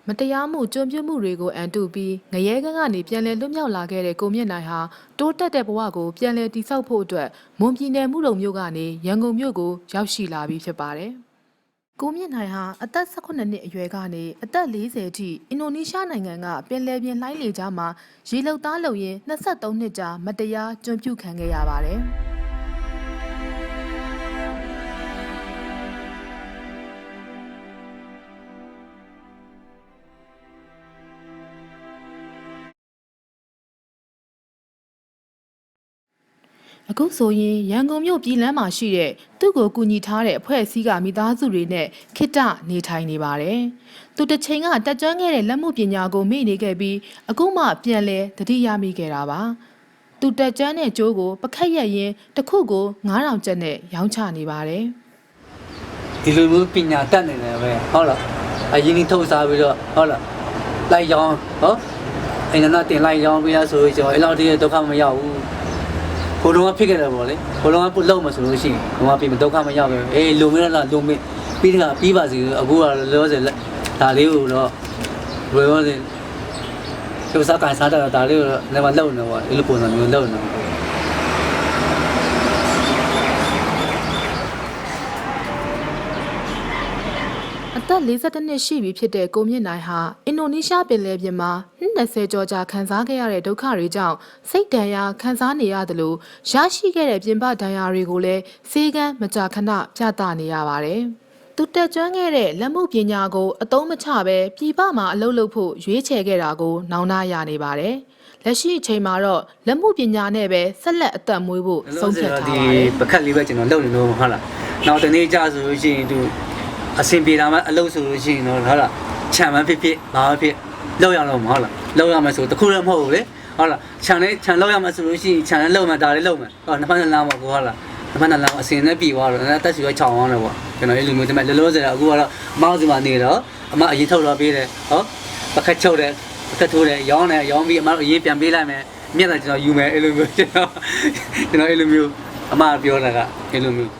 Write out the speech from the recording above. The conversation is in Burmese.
မတရားမှုကြုံပြုမှုတွေကိုအန်တုပြီးငရဲကန်းကနေပြန်လည်လွတ်မြောက်လာခဲ့တဲ့ကိုမြင့်နိုင်ဟာတိုးတက်တဲ့ဘဝကိုပြန်လည်တည်ဆောက်ဖို့အတွက်မွန်ပြည်နယ်မှုလုံမြို့ကနေရန်ကုန်မြို့ကိုရောက်ရှိလာပြီးဖြစ်ပါတယ်။ကိုမြင့်နိုင်ဟာအသက်18နှစ်အရွယ်ကနေအသက်40အထိအင်ဒိုနီးရှားနိုင်ငံကပင်လယ်ပြင်လှိုင်းလေကြားမှာရေလှုပ်သားလုံရင်း23နှစ်ကြာမတရားကြုံပြုခံခဲ့ရပါတယ်။အခုဆိုရင်ရန်ကုန်မြို့ပြည်လမ်းမှာရှိတဲ့သူ့ကိုကူညီထားတဲ့အဖွဲ့အစည်းကမိသားစုတွေနဲ့ခိတ္တနေထိုင်နေပါတယ်။သူတစ်ချိန်ကတက်ကြွခဲ့တဲ့လက်မှုပညာကိုမေ့နေခဲ့ပြီးအခုမှပြန်လဲတတိယမိခဲ့တာပါ။သူတက်ကြွတဲ့ကြိုးကိုပခတ်ရက်ရင်းတစ်ခုကို9000ကျပ်နဲ့ရောင်းချနေပါတယ်။ဒီလိုမျိုးပညာတတ်နေတယ်ပဲဟုတ်လား။အရင်ကထုတ်စားပြီးတော့ဟုတ်လား။လိုက်ရောင်းဟောအင်တာနက်တင်လိုက်ရောင်းပြီးသားဆိုကျွန်တော်အဲ့လောက်တည်းဒုက္ခမရောက်ဘူး။ဘုံလုံးကဖြစ်ခဲ့တယ်ပေါ့လေဘုံလုံးကပုတ်လုံးမှဆိုလို့ရှိရင်ဘုံကပြင်ဒုက္ခမရောက်ဘူးအေးလုံမရလားလုံမပြီးတာပြီးပါစီအခုကလောဆယ်ဒါလေးကိုတော့ဘယ်လိုလဲကျိုးစားကန်စားတာဒါလေးကိုလည်းမလုံနေပေါ့အဲ့လိုပုံစံမျိုးလုံနေအသက်42နှစ်ရှိပြီဖြစ်တဲ့ကိုမြင့်နိုင်ဟာအင်ဒိုနီးရှားပင်လယ်ပြင်မှာ20ကျော်ကြာခံစားခဲ့ရတဲ့ဒုက္ခတွေကြောင့်စိတ်ဒဏ်ရာခံစားနေရတယ်လို့ရရှိခဲ့တဲ့ပြင်ပဒဏ်ရာတွေကိုလည်းစေကန်းမကြာခဏပြသနေရပါတယ်။သူတက်ကြွခဲ့တဲ့လက်မှုပညာကိုအသုံးမချဘဲပြည်ပမှာအလုပ်လုပ်ဖို့ရွေးချယ်ခဲ့တာကိုနောင်နာရနေပါတယ်။လက်ရှိအချိန်မှာတော့လက်မှုပညာနဲ့ပဲဆက်လက်အသက်မွေးဖို့ဆုံးဖြတ်ထားပါတယ်။ဒီပကတ်လေးပဲကျွန်တော်လုပ်နေလို့ဟုတ်လား။နောက်တနေ့ကြာဆိုလို့ရှိရင်သူအစင်ပြေတာမှအလုပ်ဆိုလို့ရှိရင်တော့ဟုတ်လားခြံမှဖြစ်ဖြစ်ဘာဖြစ်လောက်ရအောင်မဟုတ်လားလောက်ရမယ်ဆိုတခုလည်းမဟုတ်ဘူးလေဟုတ်လားခြံလောက်ရမယ်ဆိုလို့ရှိရင်ခြံလည်းလောက်မှဒါလည်းလောက်မယ်ဟောနှစ်ဖက်နှစ်လမ်းပေါ့ကိုဟုတ်လားနှစ်ဖက်နှစ်လမ်းအစင်နဲ့ပြီးသွားတော့တက်စီရောခြောင်အောင်လည်းပေါ့ကျွန်တော်အဲ့လိုမျိုးတမလောလောဆယ်အခုကတော့မောက်စီမှာနေတော့အမအရင်ထုတ်တော့ပေးတယ်ဟောပကတ်ချုပ်တယ်ပကတ်ထိုးတယ်ရောင်းတယ်ရောင်းပြီးအမတို့အရင်ပြန်ပေးလိုက်မယ်မြက်တာကျွန်တော်ယူမယ်အဲ့လိုမျိုးကျွန်တော်အဲ့လိုမျိုးအမပြောတာကအဲ့လိုမျိုး